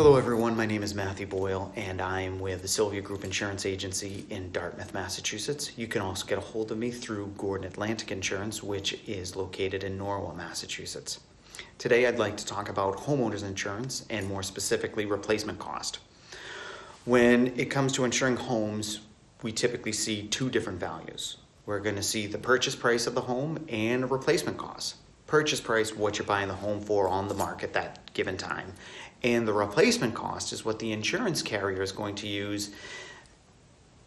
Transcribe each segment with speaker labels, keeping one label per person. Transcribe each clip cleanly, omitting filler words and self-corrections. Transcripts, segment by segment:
Speaker 1: Hello everyone, my name is Matthew Boyle and I'm with the Sylvia Group Insurance Agency in Dartmouth, Massachusetts. You can also get a hold of me through Gordon Atlantic Insurance, which is located in Norwell, Massachusetts. Today I'd like to talk about homeowners insurance and more specifically replacement cost. When it comes to insuring homes, we typically see two different values. We're going to see the purchase price of the home and a replacement cost. Purchase price, what you're buying the home for on the market that given time. And the replacement cost is what the insurance carrier is going to use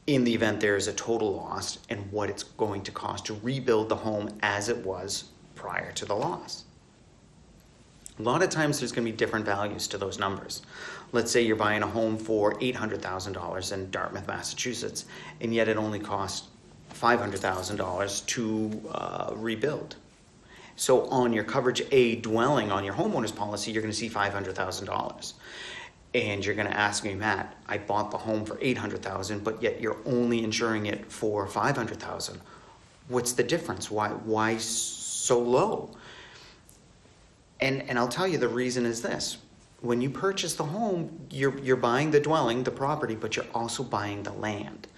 Speaker 1: in the event there is a total loss and what it's going to cost to rebuild the home as it was prior to the loss. A lot of times there's going to be different values to those numbers. Let's say you're buying a home for $800,000 in Dartmouth, Massachusetts, and yet it only costs $500,000 to rebuild. So on your coverage A dwelling on your homeowner's policy, you're going to see $500,000. And you're going to ask me, Matt, I bought the home for $800,000, but yet you're only insuring it for $500,000. What's the difference? Why so low? And I'll tell you the reason is this. When you purchase the home, you're buying the dwelling, the property, but you're also buying the land,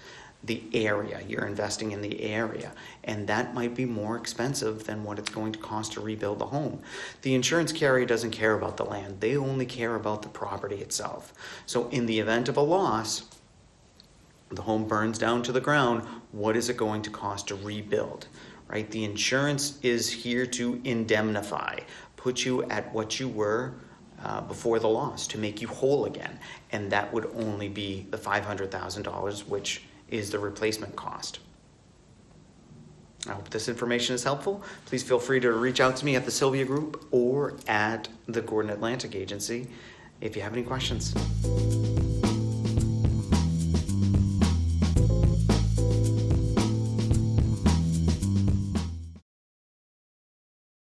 Speaker 1: the area. You're investing in the area, and that might be more expensive than what it's going to cost to rebuild the home. The insurance carrier doesn't care about the land. They only care about the property itself. So in the event of a loss, the home burns down to the ground, what is it going to cost to rebuild, right? The insurance is here to indemnify, put you at what you were before the loss, to make you whole again. And that would only be the $500,000, which is the replacement cost. I hope this information is helpful. Please feel free to reach out to me at the Sylvia Group or at the Gordon Atlantic Agency if you have any questions.